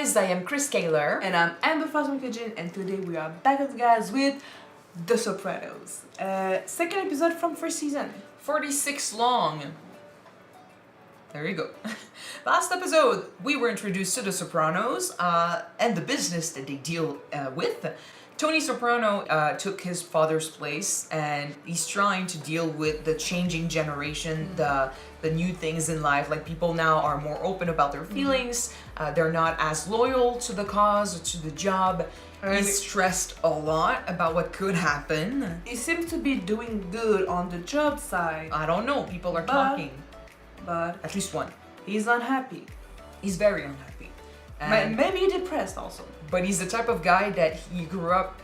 guys, I am Chris Kaler. And I'm Amber from Kyuujin, and today we are back at guys with The Sopranos. Second episode from first season. 46 long. There you go. Last episode, we were introduced to the Sopranos and the business that they deal with. Tony Soprano took his father's place, and he's trying to deal with the changing generation, the new things in life. Like, people now are more open about their feelings. They're not as loyal to the cause or to the job. He's stressed a lot about what could happen. He seems to be doing good on the job side. I don't know. People are talking. But at least one. He's unhappy. He's very unhappy. And maybe depressed also. But he's the type of guy that he grew up,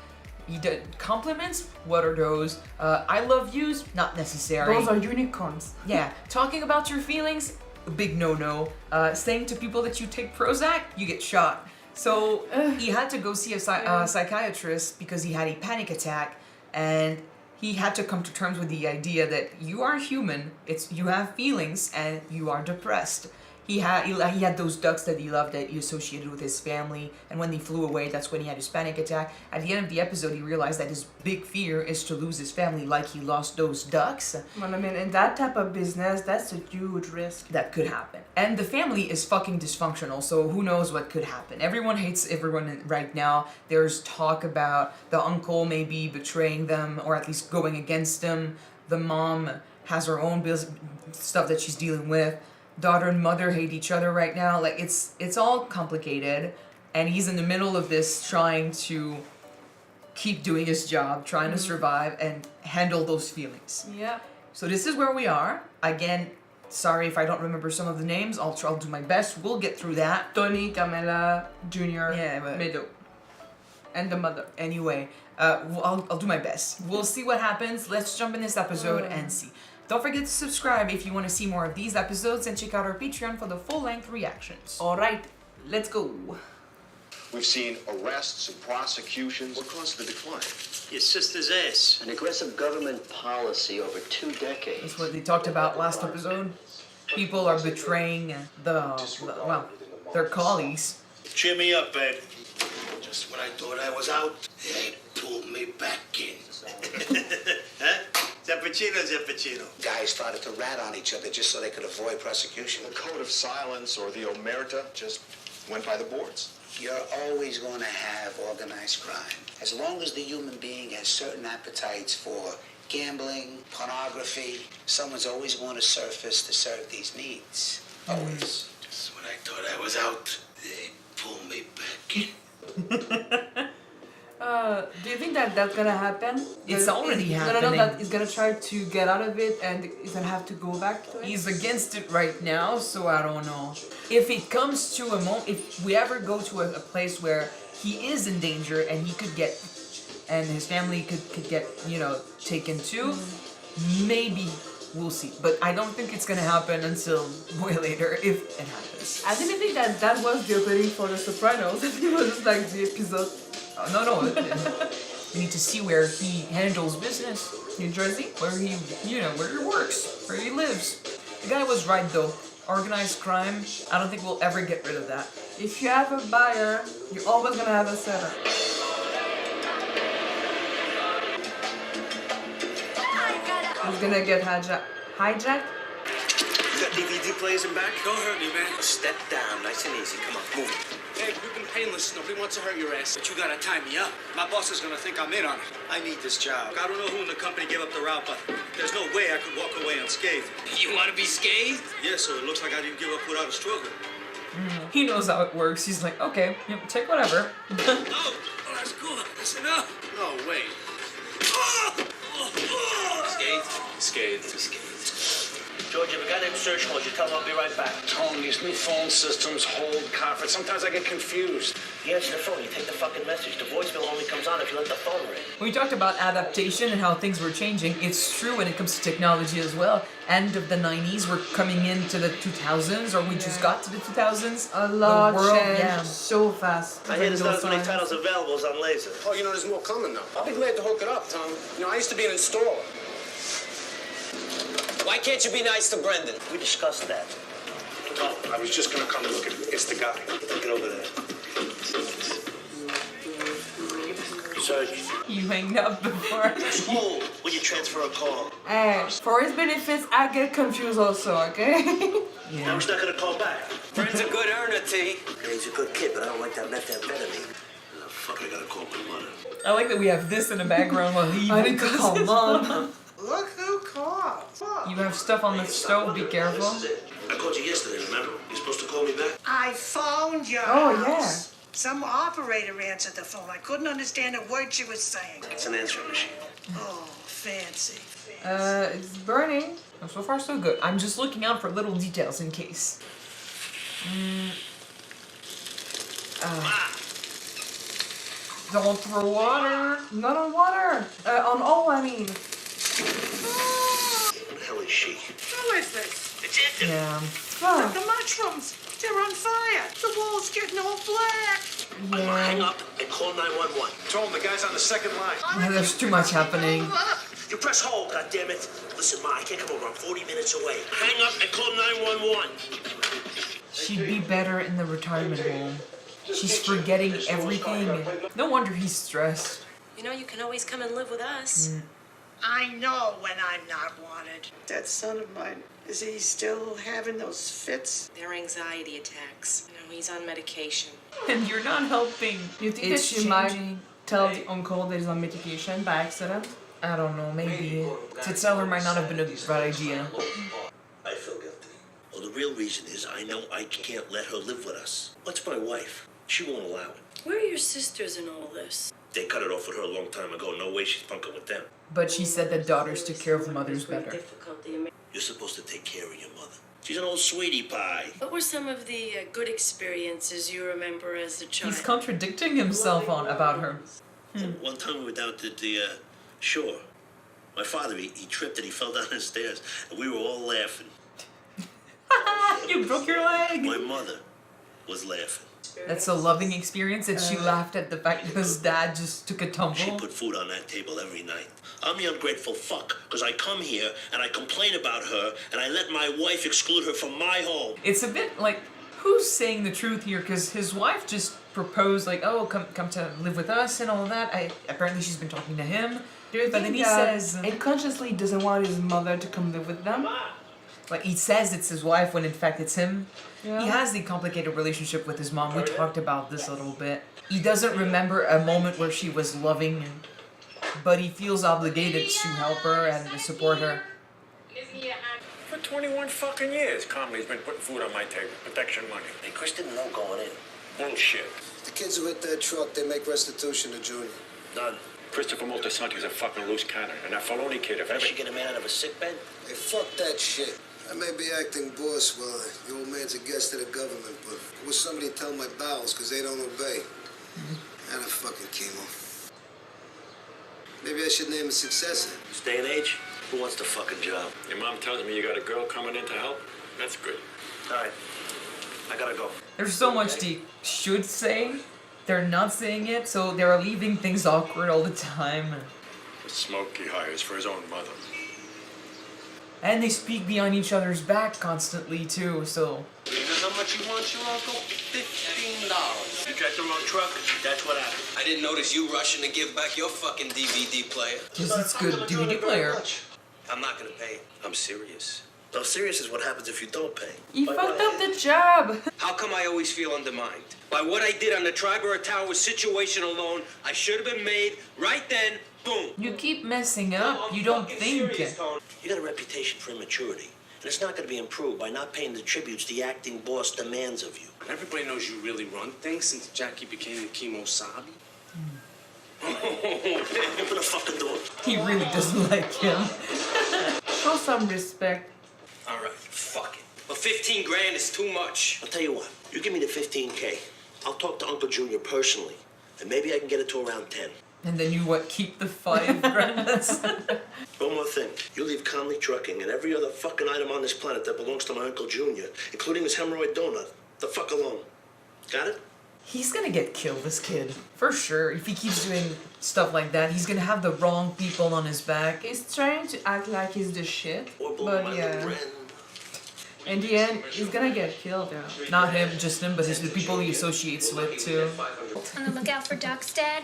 he did compliments. What are those? I love yous, not necessary. Those are unicorns. Yeah, talking about your feelings, a big no-no. Saying to people that you take Prozac, you get shot. So he had to go see a psychiatrist because he had a panic attack, and he had to come to terms with the idea that you are human. You have feelings, and you are depressed. He had those ducks that he loved that he associated with his family, and when they flew away, that's when he had his panic attack. At the end of the episode, he realized that his big fear is to lose his family, like he lost those ducks. Well, I mean, in that type of business, that's a huge risk. That could happen. And the family is fucking dysfunctional, so who knows what could happen. Everyone hates everyone right now. There's talk about the uncle maybe betraying them, or at least going against them. The mom has her own stuff that she's dealing with. Daughter and mother hate each other right now. Like, it's all complicated, and he's in the middle of this trying to keep doing his job, trying to survive and handle those feelings. Yeah. So this is where we are. Again, sorry if I don't remember some of the names. I'll do my best. We'll get through that. Tony, Camilla, Junior, but Meadow, and the mother. Anyway, I'll do my best. We'll see what happens. Let's jump in this episode and see. Don't forget to subscribe if you want to see more of these episodes, and check out our Patreon for the full-length reactions. Alright, let's go. We've seen arrests and prosecutions. What caused the decline? Your sister's ass. An aggressive government policy over 2 decades. That's what they talked about last episode. People are betraying their colleagues. Cheer me up, babe. Just when I thought I was out, they pulled me back in. Huh? Zappuccino. Guys started to rat on each other just so they could avoid prosecution. The code of silence, or the omerta, just went by the boards. You're always going to have organized crime. As long as the human being has certain appetites for gambling, pornography, someone's always going to surface to serve these needs. Always. Just when I thought I was out, they pulled me back in. Do you think that that's gonna happen? It's already happening. No, that he's gonna try to get out of it and he's gonna have to go back to it? He's against it right now, so I don't know. If it comes to a moment, if we ever go to a place where he is in danger and he could get, and his family could get, taken too, maybe we'll see. But I don't think it's gonna happen until way later, if it happens. I didn't think that was the opening for The Sopranos. I think it was just like the episode. No. We need to see where he handles business. New Jersey, where he works, where he lives. The guy was right though. Organized crime, I don't think we'll ever get rid of that. If you have a buyer, you're always gonna have a seller. He's gonna get hijacked. You got DVD players in back? Don't hurt me, man. Step down, nice and easy. Come on, move it. Hey, we've been painless. Nobody wants to hurt your ass. But you gotta tie me up. My boss is gonna think I'm in on it. I need this job. I don't know who in the company gave up the route, but there's no way I could walk away unscathed. You want to be scathed? Yeah, so it looks like I didn't give up without a struggle. He knows how it works. He's like, okay, take whatever. Oh, that's cool. That's enough. No, wait. Scathed. George, if a guy named Serge calls you, tell him I'll be right back. Tone, these new phone systems hold conference. Sometimes I get confused. You answer the phone, you take the fucking message. The voicemail only comes on if you let the phone ring. When we talked about adaptation and how things were changing, it's true when it comes to technology as well. End of the 90s, we're coming into the 2000s, or we just got to the 2000s. A lot the world, changed so fast. I hear there's not as many titles available as on laser. Oh, there's more coming now. I'll be glad to hook it up, Tom. I used to be an installer. Why can't you be nice to Brendan? We discussed that. Oh, I was just gonna come look at it. It's the guy. Get over there. Search. You hang up before. Press hold when you transfer a call. Hey, for his benefits, I get confused also, okay? Now he's not gonna call back. Friend's a good earner, T. Yeah, he's a good kid, but I don't like that methamphetamine. Oh, fuck, I gotta call my mother. I like that we have this in the background while he I need to call mom. Look who called. You have stuff on the stove, be careful. This is it. I called you yesterday, remember? You're supposed to call me back? I phoned your Oh, house. Some operator answered the phone. I couldn't understand a word she was saying. It's an answering machine. Oh, fancy. It's burning. Oh, so far so good. I'm just looking out for little details in case. Don't throw water. Not on water. On all, I mean. Who the hell is she? Who is this? It's Ethan. Yeah. Fuck. The mushrooms. They're on fire. The wall's getting all black. Hang up and call 911. Told him the guy's on the second line. There's too much happening. You press hold, goddammit. Listen, Ma, I can't come over. I'm 40 minutes away. Hang up and call 911. She'd be better in the retirement home. She's forgetting everything. No wonder he's stressed. You know, you can always come and live with us. I know when I'm not wanted. That son of mine, is he still having those fits? They're anxiety attacks. You know, he's on medication. And you're not helping. You think It's that she might changing. tell the uncle that he's on medication by accident? I don't know, maybe. To tell her might not have been a good idea. I feel guilty. Well, the real reason is I know I can't let her live with us. What's my wife? She won't allow it. Where are your sisters in all this? They cut it off with her a long time ago. No way she's bunking with them. But she said that daughters took care of mothers better. You're supposed to take care of your mother. She's an old sweetie pie. What were some of the good experiences you remember as a child? He's contradicting himself about her. One time we were down to the shore. My father, he tripped and he fell down the stairs. And we were all laughing. You broke your leg! My mother was laughing. That's a loving experience that she laughed at the fact that his dad just took a She tumble. put food on that table every night. I'm the ungrateful fuck, because I come here and I complain about her and I let my wife exclude her from my home. It's a bit like, who's saying the truth here? Because his wife just proposed, like, oh, come to live with us and all that. Apparently she's been talking to him. But then he says... And consciously doesn't want his mother to come live with them. Like, he says it's his wife when in fact it's him. Yeah. He has the complicated relationship with his mom. We talked about this a little bit. He doesn't remember a moment where she was loving, but he feels obligated to help her and to support her. For 21 fucking years, Comley's been putting food on my table. Protection money. Hey, Chris didn't know going in. Bullshit. The kids who hit that truck, they make restitution to Junior. None. Christopher Moltisanti's a fucking loose cannon. And that Faloni kid, if Ever ever... she get a man out of a sick bed? Hey, fuck that shit. I may be acting boss while the old man's a guest of the government, but I wish somebody would tell my bowels because they don't obey. And a fucking chemo. Maybe I should name a successor. This day and age, who wants the fucking job? Your mom tells me you got a girl coming in to help? That's good. All right, I gotta go. There's so much they should say. They're not saying it, so they're leaving things awkward all the time. The smoke he hires for his own mother. And they speak behind each other's back constantly too, so... You know how much you want your uncle? $15. You tried the wrong truck, that's what happened. I didn't notice you rushing to give back your fucking DVD player. Because it's good DVD player. I'm not gonna pay. I'm serious. No, serious is what happens if you don't pay. He fucked up the job. How come I always feel undermined? By what I did on the Triborough Tower situation alone, I should have been made right then, boom. You keep messing up, you don't think. You got a reputation for immaturity, and it's not going to be improved by not paying the tributes the acting boss demands of you. Everybody knows you really run things since Jackie became the Kimosabi. Open the fucking door. He really doesn't like him. Show some respect. All right, fuck it. But 15 grand is too much. I'll tell you what, you give me the 15K. I'll talk to Uncle Junior personally, and maybe I can get it to around 10. And then you what, keep the 5 grand? One more thing. You leave Conley Trucking and every other fucking item on this planet that belongs to my Uncle Junior, including his hemorrhoid donut, the fuck alone. Got it? He's gonna get killed, this kid. For sure. If he keeps doing stuff like that, he's gonna have the wrong people on his back. He's trying to act like he's the shit. Or blow But my yeah. little friend. In the end, he's gonna get killed, yeah. Not him, just him, but the people he associates with too. On the lookout for ducks, Dad?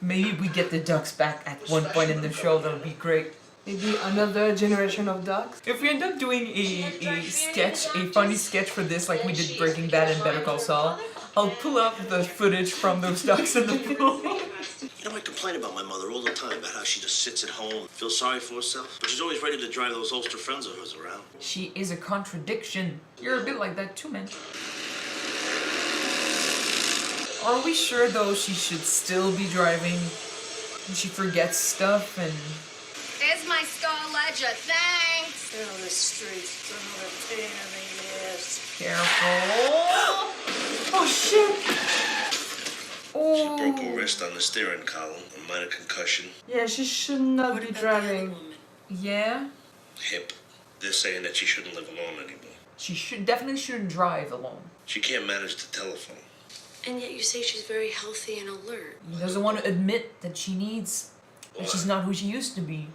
Maybe we get the ducks back at one point in the show, that would be great. Maybe another generation of ducks. If we end up doing a sketch, a funny sketch for this, like we did Breaking Bad and Better Call Saul, I'll pull up the footage from those ducks in the pool. You know, I complain about my mother all the time about how she just sits at home, feels sorry for herself, but she's always ready to drive those Ulster friends of hers around. She is a contradiction. You're a bit like that too, man. Are we sure though she should still be driving? She forgets stuff and... There's my Star Ledger, thanks! Oh, the streets are a pain in the ass. Careful! Oh shit! She broke her wrist on the steering column, a minor concussion. Yeah, she should not be driving. Yeah? Hip. They're saying that she shouldn't live alone anymore. She definitely shouldn't drive alone. She can't manage the telephone. And yet you say she's very healthy and alert. He doesn't want to admit that she needs... that she's not who she used to be.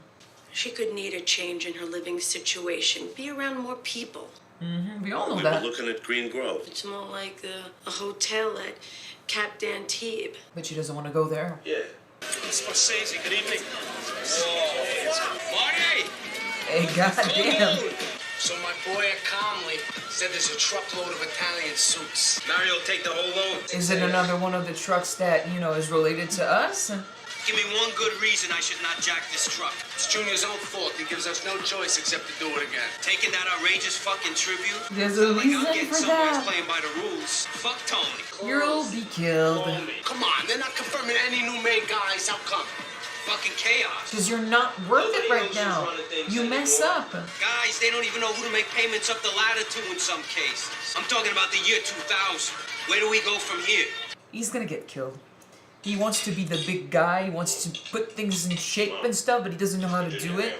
She could need a change in her living situation. Be around more people. Mm-hmm. We all know We that. were looking at Green Grove. It's more like a hotel at Cap d'Antibes. But she doesn't want to go there. Yeah. Scorsese, good evening. Marty! Hey, goddamn. So my boy at Calmly said there's a truckload of Italian suits. Mario will take the whole load. Is it another one of the trucks that, you know, is related to us? Give me one good reason I should not jack this truck. It's Junior's own fault. He gives us no choice except to do it again. Taking that outrageous fucking tribute? There's a Like I'm reason getting for somewhere that. playing by the rules. Fuck Tony. You'll be killed. Come on, they're not confirming any new main guys. How come? Fucking chaos. Because you're not worth it right now. You mess up. Guys, they don't even know who to make payments up the ladder to in some cases. I'm talking about the year 2000. Where do we go from here? He's gonna get killed. He wants to be the big guy, he wants to put things in shape and stuff, but he doesn't know how to do it.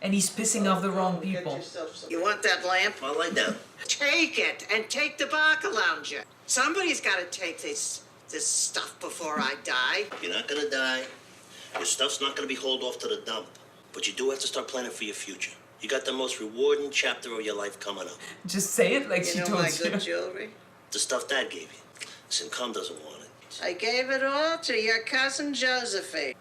And he's pissing off the wrong people. You want that lamp? I'll lie down. Take it and take the Barca Lounger. Somebody's got to take this stuff before I die. You're not gonna die. Your stuff's not gonna be hauled off to the dump. But you do have to start planning for your future. You got the most rewarding chapter of your life coming up. Just say it like she You know told my you. good jewelry? The stuff Dad gave you. Sincom doesn't want it. I gave it all to your cousin Josephine.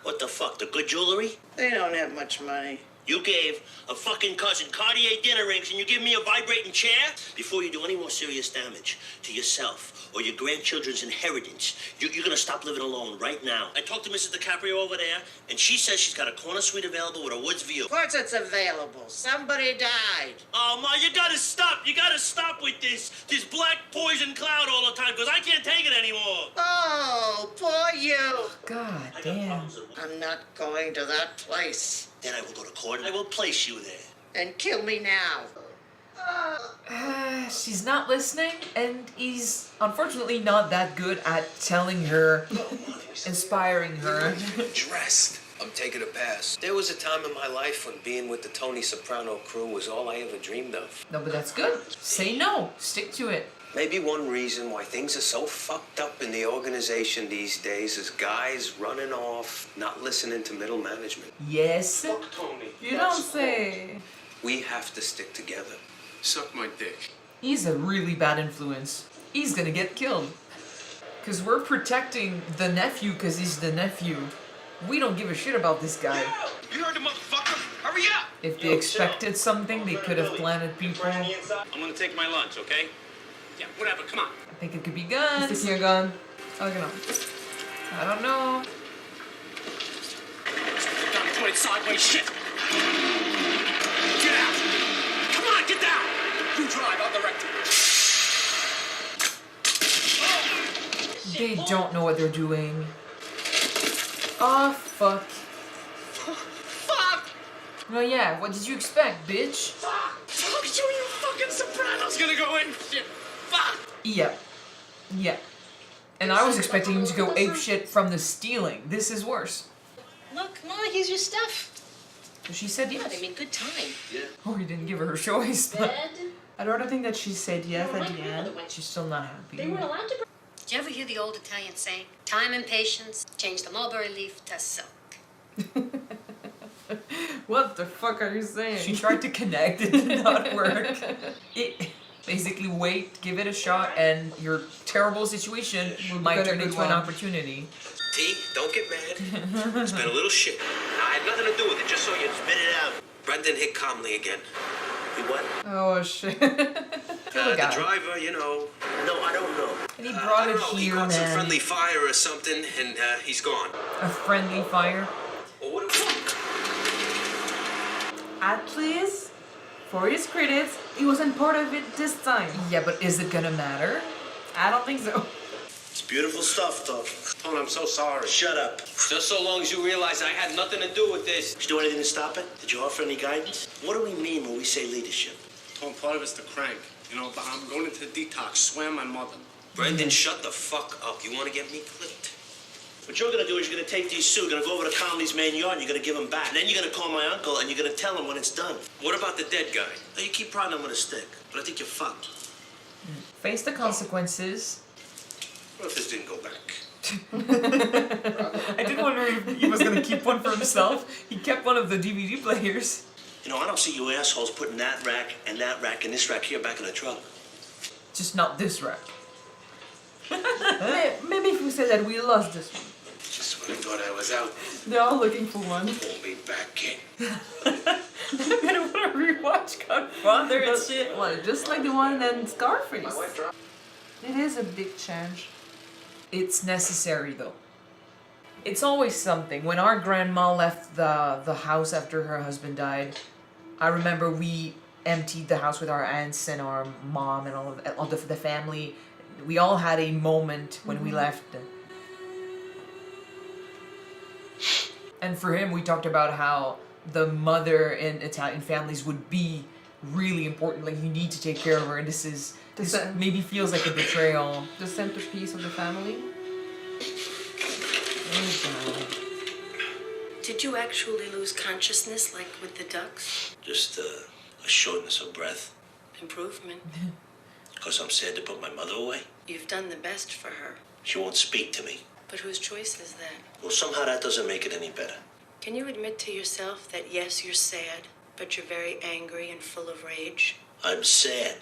What the fuck? The good jewelry? They don't have much money. You gave a fucking cousin Cartier dinner rings and you give me a vibrating chair? Before you do any more serious damage to yourself or your grandchildren's inheritance, you're gonna stop living alone right now. I talked to Mrs. DiCaprio over there, and she says she's got a corner suite available with a woods view. Of course it's available. Somebody died. Oh, Ma, you gotta stop. You gotta stop with this black poison cloud all the time, because I can't take it anymore. Oh, poor you. God damn. I'm not going to that place. Then I will go to court and I will place you there. And kill me now. She's not listening, and he's unfortunately not that good at telling her, inspiring her. Dressed. I'm taking a pass. There was a time in my life when being with the Tony Soprano crew was all I ever dreamed of. No, but that's good. Say no. Stick to it. Maybe one reason why things are so fucked up in the organization these days is guys running off, not listening to middle management. Yes. Tony. You don't say. We have to stick together. Suck my dick. He's a really bad influence. He's gonna get killed. Because we're protecting the nephew because he's the nephew. We don't give a shit about this guy. You heard the motherfucker? Hurry up! If they expected something, they could have planted people. I I'm gonna take my lunch, okay? Yeah, whatever, come on. think it could be guns. Is taking a gun. I don't know. I don't know. Gun pointed sideways, shit! Get out! Come on, get down! You drive, I'll direct you. They don't know what they're doing. Oh, fuck. Fuck! No, yeah, what did you expect, bitch? Fuck you, you fucking Sopranos gonna go in! Shit! Fuck! Yep. Yep. And I was expecting him to go apeshit from the stealing. This is worse. Look, come on, here's your stuff. So she said Yeah, yes. they made good time. Oh, he didn't give her her choice, but Bed. I'd rather think that she said yes at the end. she's still not happy. They weren't allowed to. Did you ever hear the old Italian saying? Time and patience change the mulberry leaf to silk. What the fuck are you saying? She tried to connect, it did not work. It basically wait, give it a shot, and your terrible situation might turn into an opportunity. T, don't get mad. It's been a little shit. I had nothing to do with it, just so you spit it out. Brendan hit calmly again. He what? Oh shit. The driver, you know. No, I don't know. And he brought it He here, caught some man. friendly fire or something, and he's gone. A friendly fire. At least, for his credits, he wasn't part of it this time. Yeah, but is it gonna matter? I don't think so. It's beautiful stuff, though. Tone, I'm so sorry. Shut up. Just so long as you realize I had nothing to do with this. Did you do anything to stop it? Did you offer any guidance? What do we mean when we say leadership? Tone, part of it's the crank. You know, but I'm going into detox. Swear my mother. Brendan, shut the fuck up. You want to get me clipped? What you're gonna do is you're gonna take these suits, you're gonna go over to Conley's main yard, and you're gonna give them back. And then you're gonna call my uncle, and you're gonna tell him when it's done. What about the dead guy? Now, you keep prodding him with a stick, but I think you're fucked. Face the consequences. What if this didn't go back? I did wonder if he was gonna keep one for himself. He kept one of the DVD players. You know, I don't see you assholes putting that rack and this rack here back in the truck. Just not this rack. Maybe if we say that we lost this one. Just when I thought I was out, They're all looking for one. pull me back in. I'm gonna wanna rewatch Godfather and shit. Well, just like the one in Scarface. It is a big change. It's necessary though. It's always something. When our grandma left the house after her husband died, I remember we emptied the house with our aunts and our mom and all of the family. We all had a moment when we left. And for him, we talked about how the mother in Italian families would be really important. Like, you need to take care of her, and this maybe feels like a betrayal. The centerpiece of the family. Did you actually lose consciousness like with the ducks? Just a shortness of breath. Improvement. Because I'm sad to put my mother away. You've done the best for her. She won't speak to me. But whose choice is that? Well, somehow that doesn't make it any better. Can you admit to yourself that yes, you're sad, but you're very angry and full of rage? I'm sad.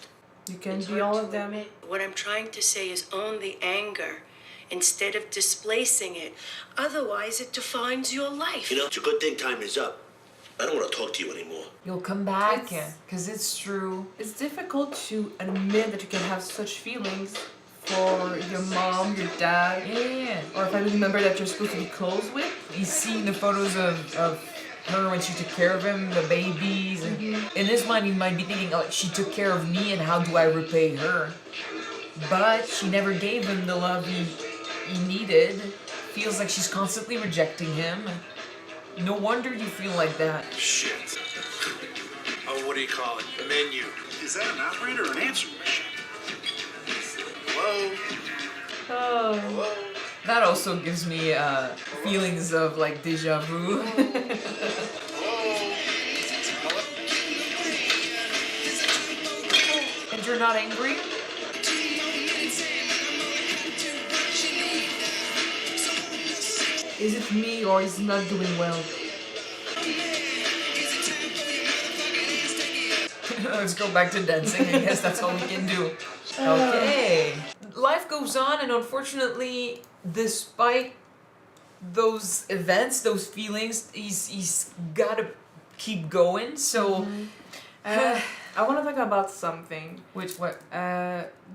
You can be all of them. What I'm trying to say is own the anger instead of displacing it. Otherwise, it defines your life. You know, it's a good thing time is up. I don't want to talk to you anymore. You'll come back, because it's true. It's difficult to admit that you can have such feelings for your mom, your dad, or a family member that you're supposed to be close with. He's seeing the photos of her when she took care of him, the babies. And in his mind, he might be thinking, oh, she took care of me, and how do I repay her? But she never gave him the love he needed. Feels like she's constantly rejecting him. No wonder you feel like that. Shit. Oh, what do you call it? Menu. Is that an operator or an answering machine? Hello? Oh. Hello? That also gives me feelings of like deja vu. And you're not angry? Is it me or is it not doing well? Let's go back to dancing. I guess that's all we can do. Okay. Life goes on, and unfortunately, despite those events, those feelings, he's gotta keep going. So, I want to talk about something. Which what?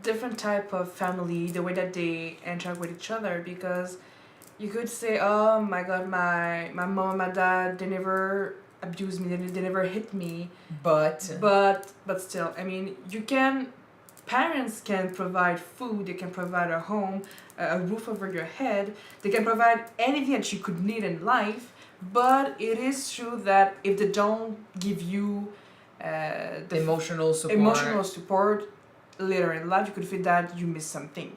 Different type of family, the way that they interact with each other, because you could say, oh my god, my mom and my dad, they never abused me, they never hit me. But still, I mean, parents can provide food, they can provide a home, a roof over your head, they can provide anything that you could need in life, but it is true that if they don't give you the emotional support later in life, you could feel that you missed something,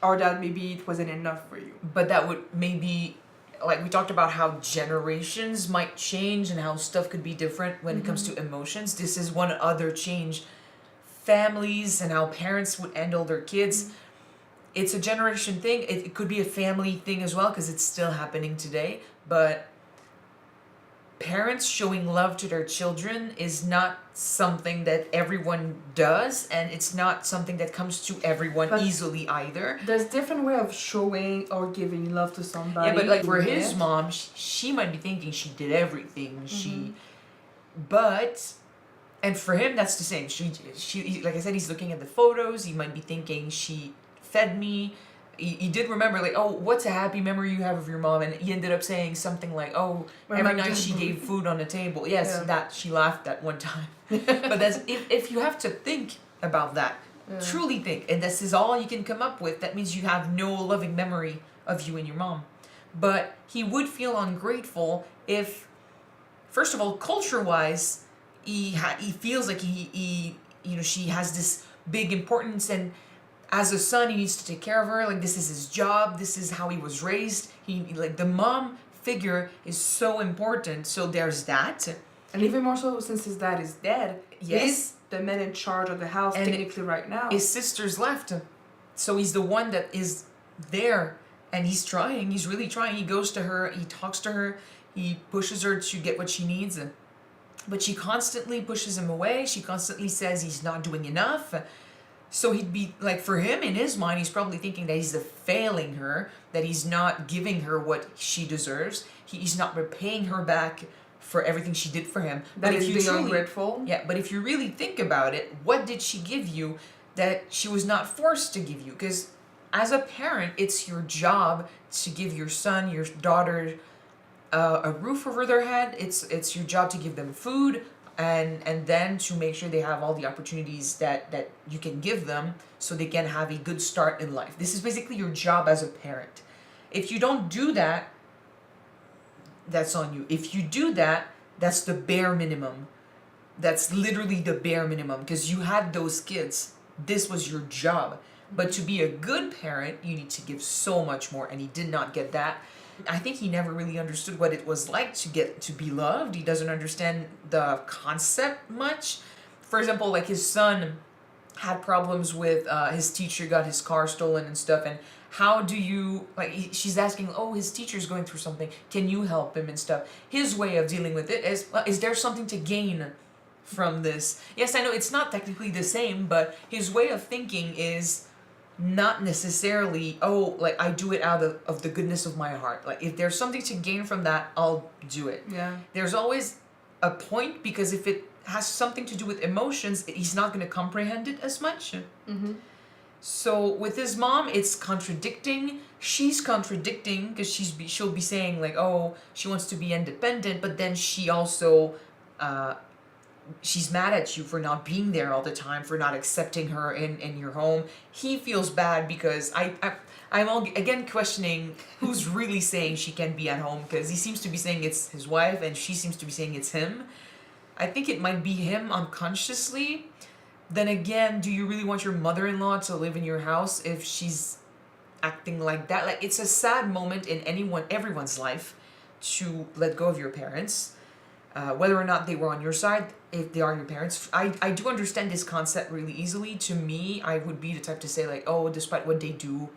or that maybe it wasn't enough for you. But that would maybe, like we talked about how generations might change and how stuff could be different when it comes to emotions. This is one other change. Families and how parents would handle their kids. It's a generation thing. It could be a family thing as well, because it's still happening today. But parents showing love to their children is not something that everyone does, and it's not something that comes to everyone But easily either. There's different way of showing or giving love to somebody. Yeah, but like for Yeah. his mom, she might be thinking she did everything. But, and for him, that's the same. Like I said, he's looking at the photos. He might be thinking she fed me. He did remember, like, oh, what's a happy memory you have of your mom? And he ended up saying something like, oh, every night she gave food on the table. Yes, that she laughed at one time. But that's if you have to think about that, truly think, and this is all you can come up with, that means you have no loving memory of you and your mom. But he would feel ungrateful if, first of all, culture-wise, he feels like he she has this big importance, and as a son, he needs to take care of her. Like, this is his job. This is how he was raised. Like, the mom figure is so important. So there's that. And even more so since his dad is dead. Yes. He's the man in charge of the house And technically right now. His sister's left. So he's the one that is there. And he's trying. He's really trying. He goes to her. He talks to her. He pushes her to get what she needs. But she constantly pushes him away. She constantly says he's not doing enough. So he'd be, like, for him, in his mind, he's probably thinking that he's failing her, that he's not giving her what she deserves. He's not repaying her back for everything she did for him. That is being ungrateful. Yeah, but if you really think about it, what did she give you that she was not forced to give you? Because as a parent, it's your job to give your son, your daughter, a roof over their head. It's your job to give them food, and then to make sure they have all the opportunities that you can give them so they can have a good start in life. This is basically your job as a parent. If you don't do that, that's on you. If you do that, that's the bare minimum. That's literally the bare minimum, because you had those kids. This was your job. But to be a good parent, you need to give so much more, and he did not get that. I think he never really understood what it was like to be loved. He doesn't understand the concept much. For example, like, his son had problems with his teacher, got his car stolen and stuff, and how do you, like, she's asking, oh, his teacher's going through something, can you help him and stuff? His way of dealing with it is there something to gain from this? Yes, I know it's not technically the same, but his way of thinking is not necessarily, oh, like, I do it out of the goodness of my heart. Like, if there's something to gain from that, I'll do it. Yeah. There's always a point, because if it has something to do with emotions, he's not going to comprehend it as much. Mm-hmm. So with his mom, it's contradicting. She's contradicting, because she'll be saying, like, oh, she wants to be independent, but then she also she's mad at you for not being there all the time, for not accepting her in your home. He feels bad because I'm again questioning who's really saying she can be at home, because he seems to be saying it's his wife and she seems to be saying it's him. I think it might be him unconsciously. Then again, do you really want your mother-in-law to live in your house if she's acting like that? Like, it's a sad moment in everyone's life to let go of your parents. Whether or not they were on your side, if they are your parents. I do understand this concept really easily. To me, I would be the type to say, like, oh, despite what they do,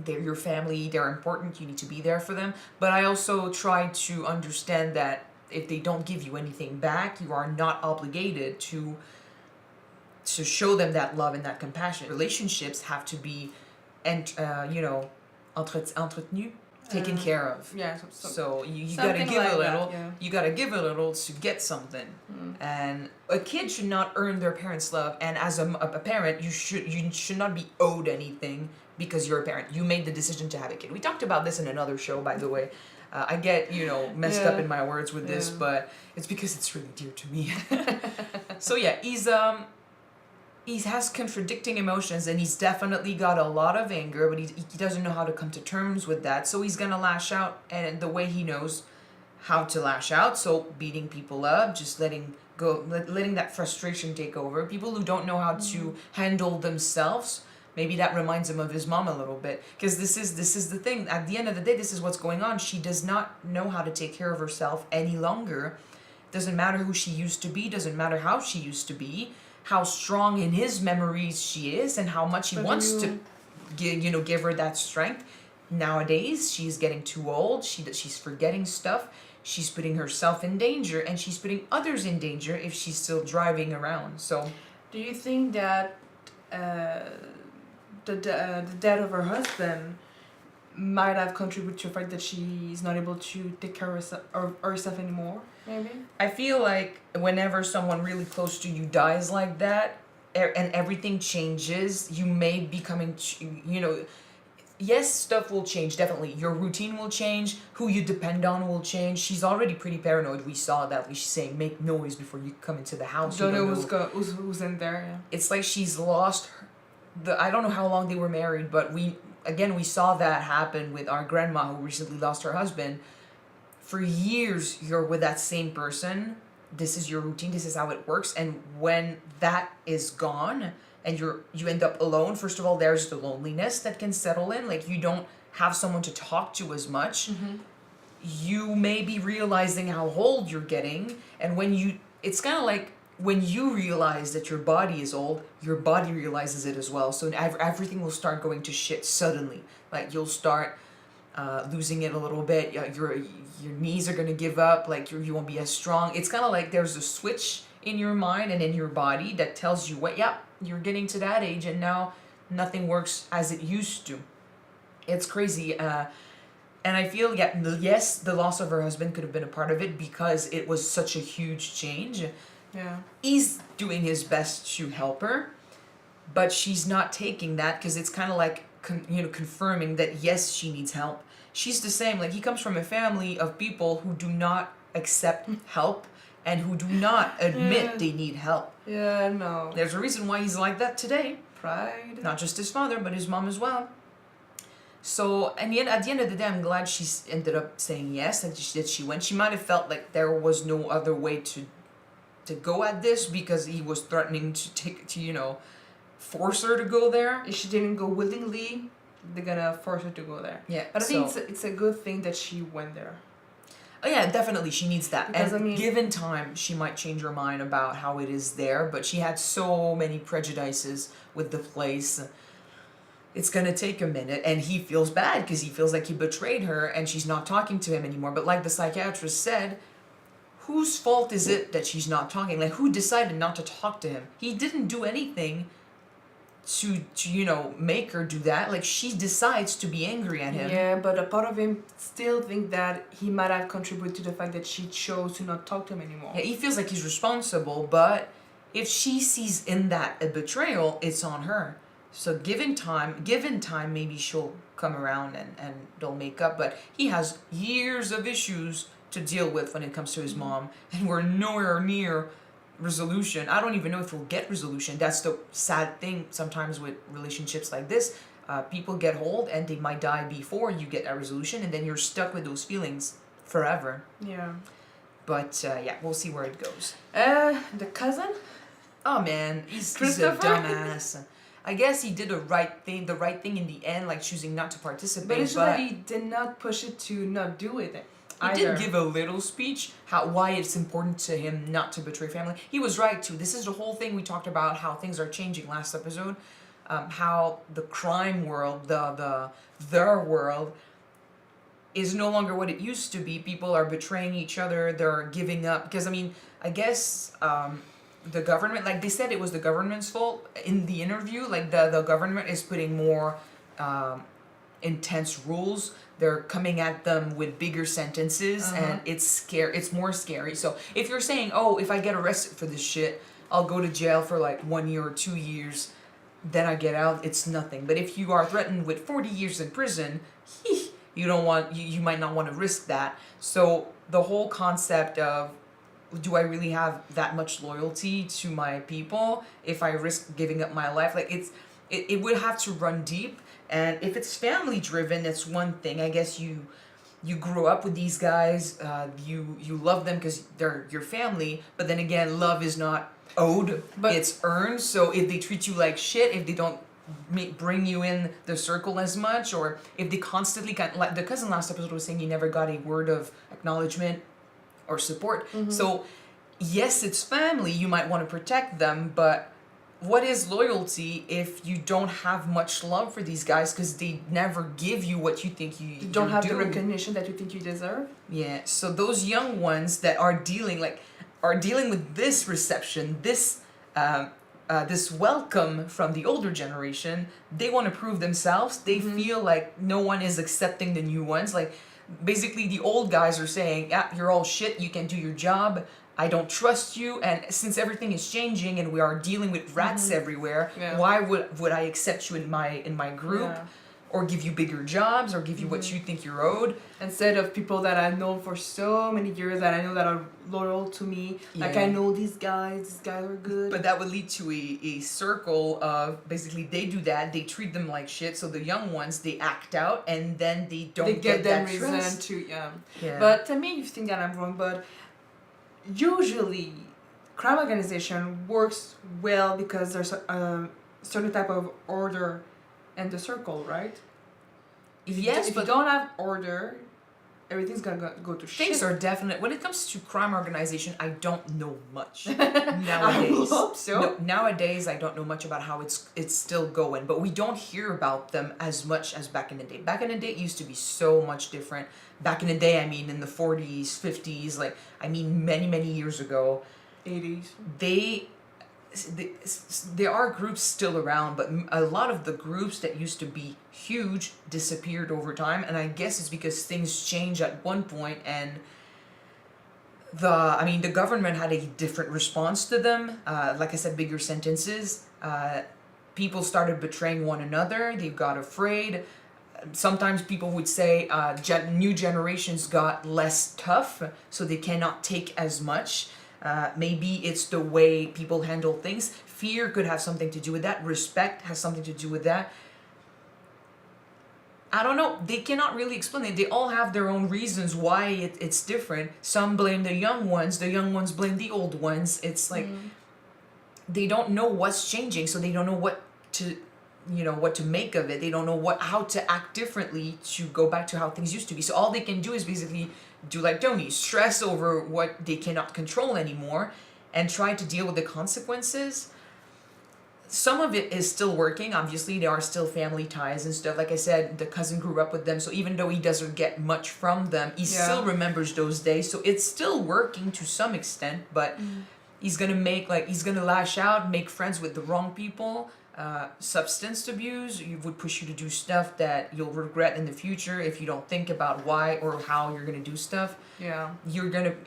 they're your family, they're important, you need to be there for them. But I also try to understand that if they don't give you anything back, you are not obligated to show them that love and that compassion. Relationships have to be, entretenu, taken care of. Yeah. So you gotta give like a little. That, yeah. You gotta give a little to get something. And a kid should not earn their parents' love. And as a parent, you should not be owed anything because you're a parent. You made the decision to have a kid. We talked about this in another show, by the way. I get messed up in my words with this, but it's because it's really dear to me. So yeah, he has contradicting emotions, and he's definitely got a lot of anger, but he doesn't know how to come to terms with that. So he's gonna lash out, and the way he knows how to lash out, so beating people up, just letting that frustration take over. People who don't know how to handle themselves, maybe that reminds him of his mom a little bit, because this is the thing. At the end of the day, this is what's going on. She does not know how to take care of herself any longer. Doesn't matter who she used to be, doesn't matter how she used to be, how strong in his memories she is, and how much he wants to give her that strength. Nowadays, she's getting too old. She's forgetting stuff. she's putting herself in danger, and she's putting others in danger if she's still driving around. So, do you think that the death of her husband might have contributed to the fact that she's not able to take care of herself anymore, maybe? I feel like whenever someone really close to you dies like that, and everything changes, you may be coming, yes, stuff will change, definitely. Your routine will change, who you depend on will change. She's already pretty paranoid. We saw that. She's saying, make noise before you come into the house. Don't know who's in there, yeah. It's like she's lost I don't know how long they were married, but we saw that happen with our grandma who recently lost her husband. For years, you're with that same person. This is your routine. This is how it works. And when that is gone and you end up alone, first of all, there's the loneliness that can settle in. Like, you don't have someone to talk to as much. Mm-hmm. You may be realizing how old you're getting. And it's kind of like when you realize that your body is old, your body realizes it as well. So everything will start going to shit suddenly. Like, you'll start losing it a little bit. Your knees are going to give up. Like, you won't be as strong. It's kind of like there's a switch in your mind and in your body that tells you, you're getting to that age and now nothing works as it used to. It's crazy. And I feel, yes, the loss of her husband could have been a part of it because it was such a huge change. Yeah. He's doing his best to help her, but she's not taking that because it's kind of like, confirming that, yes, she needs help. She's the same. Like, he comes from a family of people who do not accept help and who do not admit they need help. Yeah, no. There's a reason why he's like that today. Pride. Not just his father, but his mom as well. So, and yet, at the end of the day, I'm glad she ended up saying yes, that she went. She might have felt like there was no other way to go at this because he was threatening to force her to go there. If she didn't go willingly, they're gonna force her to go there. Yeah. But I think it's a good thing that she went there. Oh yeah, definitely she needs that. Because, and given time, she might change her mind about how it is there, but she had so many prejudices with the place. It's gonna take a minute, and he feels bad because he feels like he betrayed her and she's not talking to him anymore. But like the psychiatrist said, whose fault is it that she's not talking? Like, who decided not to talk to him? He didn't do anything to make her do that. Like, she decides to be angry at him. Yeah, but a part of him still think that he might have contributed to the fact that she chose to not talk to him anymore. Yeah, he feels like he's responsible, but if she sees in that a betrayal, it's on her. So given time, maybe she'll come around and they'll make up. But he has years of issues to deal with when it comes to his mom, and we're nowhere near resolution. I don't even know if we'll get resolution. That's the sad thing sometimes with relationships like this. People get old and they might die before you get a resolution, and then you're stuck with those feelings forever. Yeah. But we'll see where it goes. The cousin? Oh man, he's a dumbass. I guess he did the right thing in the end, like choosing not to participate. But it's that he did not push it to not do it. He did give a little speech why it's important to him not to betray family. He was right too. This is the whole thing we talked about, how things are changing last episode. How the crime world, their world, is no longer what it used to be. People are betraying each other. They're giving up because I guess the government, like they said, it was the government's fault in the interview. Like the government is putting more intense rules. They're coming at them with bigger sentences, and it's scary. It's more scary. So if you're saying, oh, if I get arrested for this shit, I'll go to jail for like 1 year or 2 years, then I get out, it's nothing. But if you are threatened with 40 years in prison, you might not want to risk that. So the whole concept of, do I really have that much loyalty to my people if I risk giving up my life? Like it would have to run deep. And if it's family driven, that's one thing. I guess you grew up with these guys, you love them because they're your family. But then again, love is not owed, it's earned. So if they treat you like shit, if they don't bring you in the circle as much, or if they constantly like the cousin last episode was saying, you never got a word of acknowledgement or support. So yes, it's family, you might want to protect them, but what is loyalty if you don't have much love for these guys because they never give you what you think you don't have the due. recognition that you think you deserve. Yeah, so those young ones that are dealing with this reception, this this welcome from the older generation, they want to prove themselves. They feel like no one is accepting the new ones. Like basically the old guys are saying, yeah, you're all shit, you can do your job, I don't trust you, and since everything is changing and we are dealing with rats everywhere, why would I accept you in my group? Yeah. Or give you bigger jobs, or give you what you think you're owed. Instead of people that I've known for so many years that I know that are loyal to me. Like I know these guys are good. But that would lead to a circle of basically they do that, they treat them like shit, so the young ones, they act out, and then they don't get them that reason trust. to, Yeah. But tell me if you think that I'm wrong, but usually crime organization works well because there's a certain type of order in the circle, right? If you don't have order, everything's gonna go to shit. Things are definite. When it comes to crime organization, I don't know much nowadays. I hope so. No, nowadays, I don't know much about how it's still going, but we don't hear about them as much as back in the day. Back in the day, it used to be so much different. Back in the day, I mean, in the 40s, 50s, like, I mean, many, many years ago. 80s. There are groups still around, but a lot of the groups that used to be huge disappeared over time, and I guess it's because things changed at one point, and the government had a different response to them. Like I said, bigger sentences. People started betraying one another. They got afraid. Sometimes people would say new generations got less tough, so they cannot take as much. Maybe it's the way people handle things. Fear could have something to do with that. Respect has something to do with that. I don't know. They cannot really explain it. They all have their own reasons why it's different. Some blame the young ones. The young ones blame the old ones. It's like they don't know what's changing, so they don't know what to make of it. They don't know how to act differently to go back to how things used to be. So all they can do is basically do like Tony, stress over what they cannot control anymore and try to deal with the consequences. Some of it is still working. Obviously, there are still family ties and stuff. Like I said, the cousin grew up with them, so even though he doesn't get much from them, he still remembers those days. So it's still working to some extent, but he's gonna lash out, make friends with the wrong people. Substance abuse would push you to do stuff that you'll regret in the future if you don't think about why or how you're gonna do stuff. Yeah.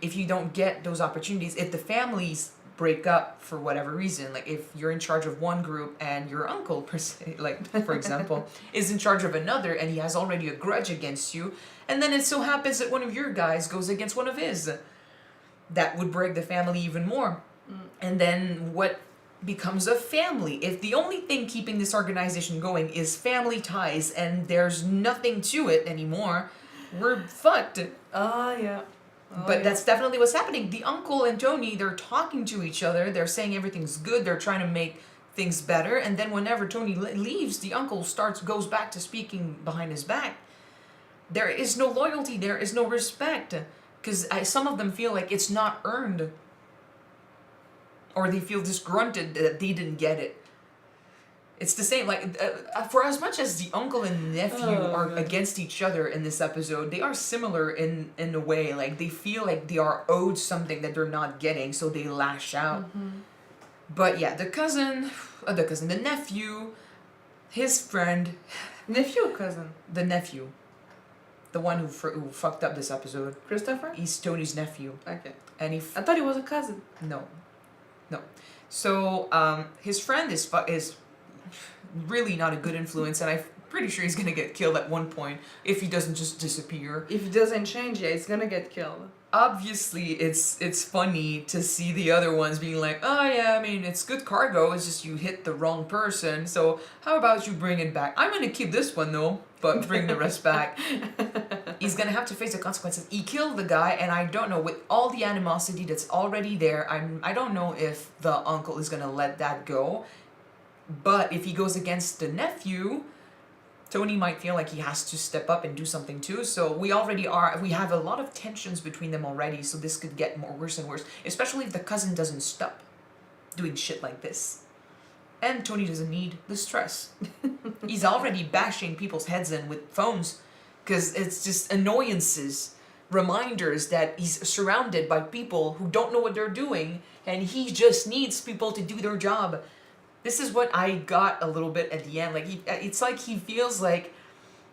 If you don't get those opportunities, if the families break up for whatever reason, like if you're in charge of one group and your uncle per se, like for example, is in charge of another and he has already a grudge against you, and then it so happens that one of your guys goes against one of his, that would break the family even more. And then what becomes a family? If the only thing keeping this organization going is family ties and there's nothing to it anymore, we're fucked. But that's definitely what's happening. The uncle and Tony, they're talking to each other, they're saying everything's good, they're trying to make things better, and then whenever Tony leaves, the uncle goes back to speaking behind his back. There is no loyalty, there is no respect, because some of them feel like it's not earned. Or they feel disgruntled that they didn't get it. It's the same, like, for as much as the uncle and nephew are against each other in this episode, they are similar in a way. Like, they feel like they are owed something that they're not getting, so they lash out. But yeah, the nephew, his friend... Nephew or cousin? The nephew. The one who fucked up this episode. Christopher? He's Tony's nephew. Okay. And I thought he was a cousin. No. So his friend is really not a good influence, and I'm pretty sure he's gonna get killed at one point if he doesn't just disappear. If he doesn't change, he's gonna get killed. Obviously, it's funny to see the other ones being like, oh yeah, I mean, it's good cargo, it's just you hit the wrong person, so how about you bring it back? I'm gonna keep this one though, but bring the rest back. He's gonna have to face the consequences. He killed the guy, and I don't know, with all the animosity that's already there, I don't know if the uncle is gonna let that go. But if he goes against the nephew, Tony might feel like he has to step up and do something too. So we have a lot of tensions between them already, so this could get worse and worse, especially if the cousin doesn't stop doing shit like this. And Tony doesn't need the stress. He's already bashing people's heads in with phones because it's just annoyances, reminders that he's surrounded by people who don't know what they're doing and he just needs people to do their job. This is what I got a little bit at the end. Like it's like he feels like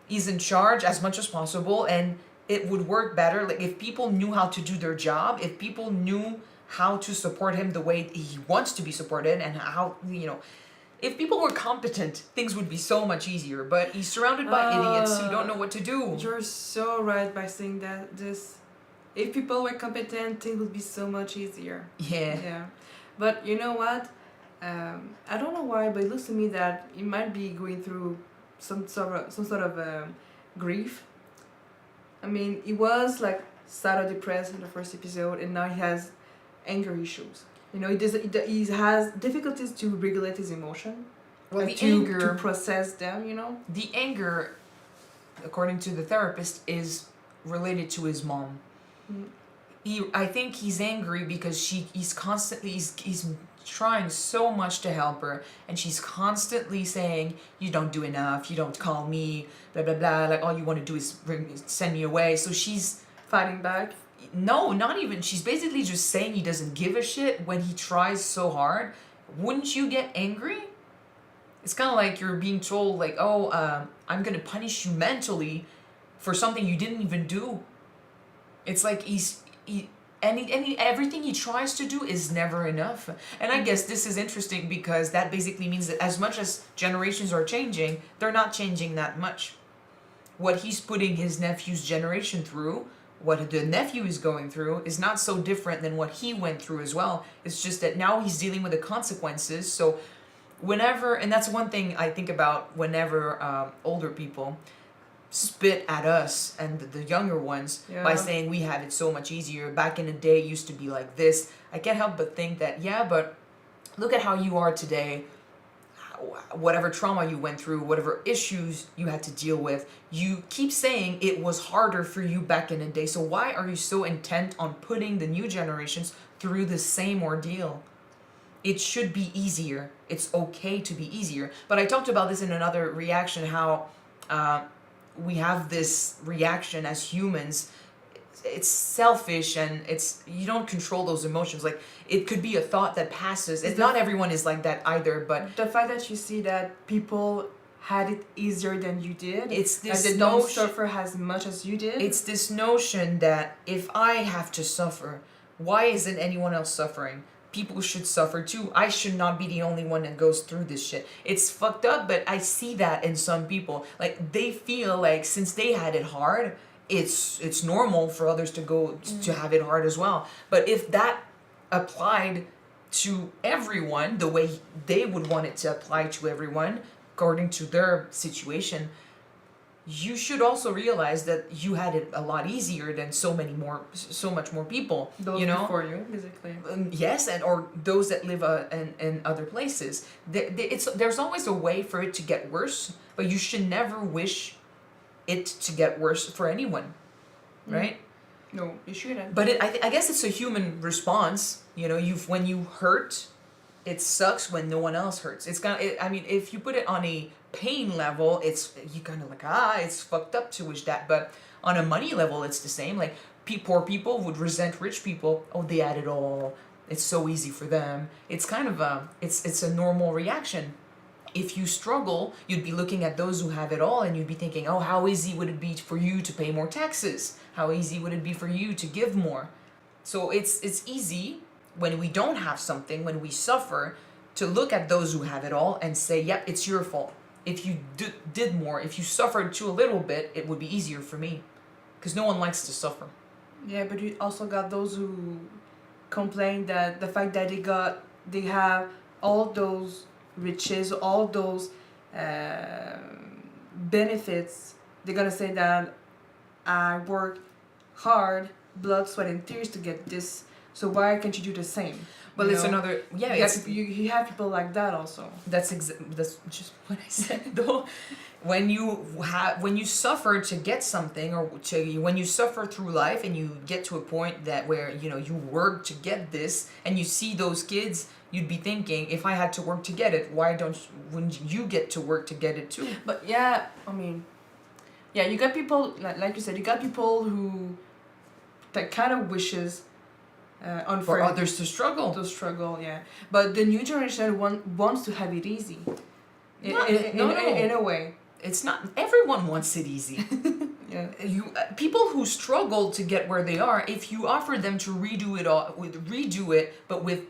he's in charge as much as possible, and it would work better like if people knew how to do their job, if people knew how to support him the way he wants to be supported, and how, you know, if people were competent, things would be so much easier. But he's surrounded by idiots who don't know what to do. You're so right by saying that. This, if people were competent, things would be so much easier. Yeah. Yeah. But you know what? I don't know why, but it looks to me that he might be going through some sort of grief. I mean, he was like sad or depressed in the first episode, and now he has anger issues. You know, he has difficulties to regulate his emotion. Well, like the anger, to process them, you know? The anger, according to the therapist, is related to his mom. I think he's angry because he's trying so much to help her, and she's constantly saying, you don't do enough, you don't call me, blah blah blah, like all you want to do is send me away. So she's fighting back. No, not even. She's basically just saying he doesn't give a shit when he tries so hard. Wouldn't you get angry? It's kind of like you're being told, like, oh, I'm gonna punish you mentally for something you didn't even do. It's like everything he tries to do is never enough. And I guess this is interesting because that basically means that as much as generations are changing, they're not changing that much. What he's putting his nephew's generation through, what the nephew is going through, is not so different than what he went through as well. It's just that now he's dealing with the consequences. So whenever, and that's one thing I think about whenever older people spit at us and the younger ones by saying we had it so much easier. Back in the day, it used to be like this. I can't help but think that, yeah, but look at how you are today. Whatever trauma you went through, whatever issues you had to deal with, you keep saying it was harder for you back in the day. So why are you so intent on putting the new generations through the same ordeal? It should be easier. It's okay to be easier. But I talked about this in another reaction, how we have this reaction as humans. It's selfish, and you don't control those emotions. Like, it could be a thought that passes. It's not everyone is like that either, but the fact that you see that people had it easier than you did, it's this they don't suffer as much as you did. It's this notion that if I have to suffer, why isn't anyone else suffering? People should suffer too. I should not be the only one that goes through this shit. It's fucked up, but I see that in some people. Like, they feel like since they had it hard, it's normal for others to go to have it hard as well. But if that applied to everyone the way they would want it to apply to everyone according to their situation, you should also realize that you had it a lot easier than so much more people. Those you know, before you, basically. Yes, and or those that live in other places. There's always a way for it to get worse, but you should never wish it to get worse for anyone, right? No, you shouldn't. But I guess it's a human response. You know, when you hurt, it sucks when no one else hurts. It's I mean, if you put it on a pain level, you kind of like, it's fucked up to wish that. But on a money level, it's the same. Like, poor people would resent rich people. Oh, they had it all. It's so easy for them. It's kind of it's a normal reaction. If you struggle, you'd be looking at those who have it all, and you'd be thinking, oh, how easy would it be for you to pay more taxes? How easy would it be for you to give more? So it's easy when we don't have something, when we suffer, to look at those who have it all and say, yep, it's your fault. If you did more, if you suffered too a little bit, it would be easier for me. Because no one likes to suffer. Yeah, but you also got those who complain that the fact that they have all those riches, all those benefits, they're gonna say that I work hard, blood, sweat, and tears to get this So why can't you do the same? But it's another you have people like that also. That's just what I said though. When you suffer to get something, or when you suffer through life and you get to a point that where you work to get this, and you see those kids, you'd be thinking, if I had to work to get it, wouldn't you get to work to get it too? But yeah, I mean, yeah, you got people like you said, you got people who that kind of wishes unfair for others to struggle. Yeah. But the new generation wants to have it easy. In a way. It's not everyone wants it easy. Yeah. People who struggle to get where they are, if you offer them to redo it, but with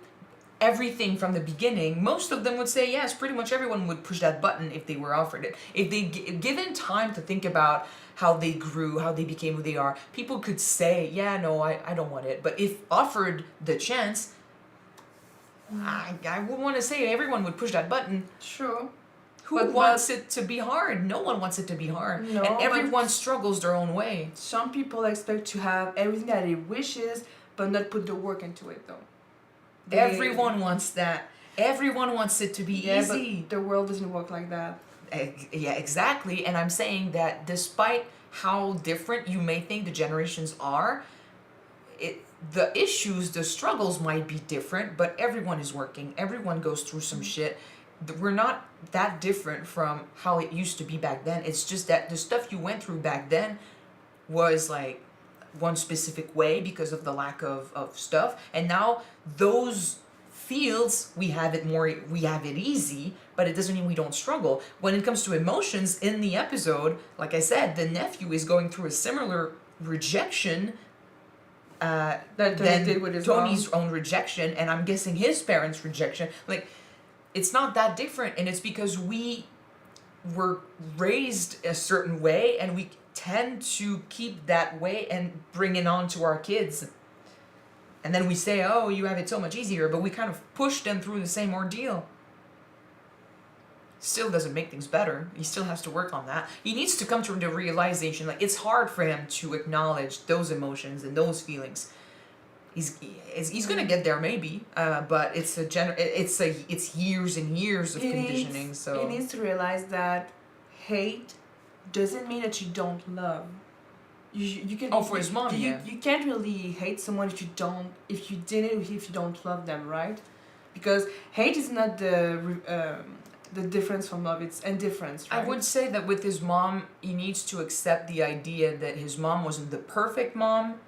everything from the beginning, most of them would say yes. Pretty much everyone would push that button if they were offered it. If they given time to think about how they grew, how they became who they are, people could say, yeah, no, I don't want it. But if offered the chance, I would want to say everyone would push that button. Sure. Who wants it to be hard? No one wants it to be hard. No, and everyone struggles their own way. Some people expect to have everything that they wishes, but not put the work into it though. Everyone wants that. Everyone wants it to be easy. But the world doesn't work like that. Yeah, exactly. And I'm saying that despite how different you may think the generations are, the issues, the struggles might be different, but everyone is working. Everyone goes through some shit. We're not that different from how it used to be back then. It's just that the stuff you went through back then was like one specific way because of the lack of stuff. And now those fields, we have it easy, but it doesn't mean we don't struggle. When it comes to emotions in the episode, like I said, the nephew is going through a similar rejection that Tony did with his Tony's own rejection, and I'm guessing his parents' rejection. Like, it's not that different, and it's because we were raised a certain way, and we tend to keep that way and bring it on to our kids. And then we say, oh, you have it so much easier, but we kind of push them through the same ordeal. Still doesn't make things better. He still has to work on that. He needs to come to the realization, like, it's hard for him to acknowledge those emotions and those feelings. He's gonna get there maybe, but it's years and years of conditioning. He needs to realize that hate doesn't mean that you don't love. You can. For his mom, you can't really hate someone if you don't love them, right? Because hate is not the difference from love. It's indifference. Right? I would say that with his mom, he needs to accept the idea that his mom wasn't the perfect mom,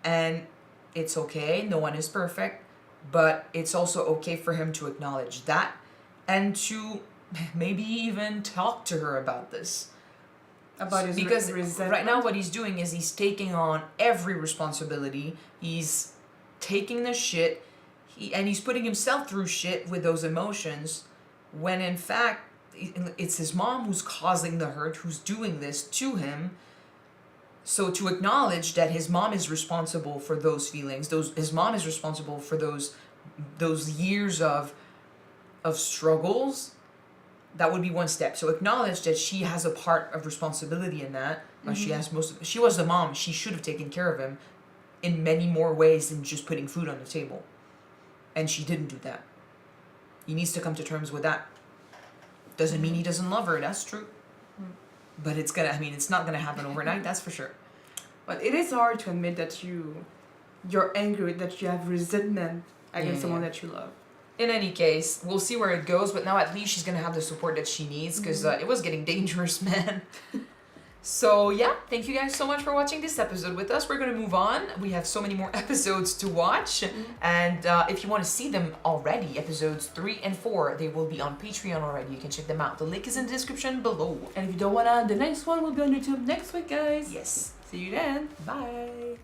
and it's okay. No one is perfect, but it's also okay for him to acknowledge that and to maybe even talk to her about this. About his because resentment. Right now what he's doing is he's taking on every responsibility. He's taking the shit, and he's putting himself through shit with those emotions, when in fact it's his mom who's causing the hurt, who's doing this to him. So to acknowledge that his mom is responsible for those feelings, his mom is responsible for those years of struggles, that would be one step. So acknowledge that she has a part of responsibility in that. Mm-hmm. She was the mom. She should have taken care of him in many more ways than just putting food on the table. And she didn't do that. He needs to come to terms with that. Doesn't mean he doesn't love her, that's true. But it's not gonna happen overnight, that's for sure. But it is hard to admit that you're angry, that you have resentment against someone that you love. In any case, we'll see where it goes, but now at least she's gonna have the support that she needs, because it was getting dangerous, man. So yeah, thank you guys so much for watching this episode with us. We're gonna move on. We have so many more episodes to watch, and if you want to see them already, episodes 3 and 4, they will be on Patreon already. You can check them out. The link is in the description below. And if you don't wanna, the next one will be on YouTube next week, guys. Yes. See you then. Bye.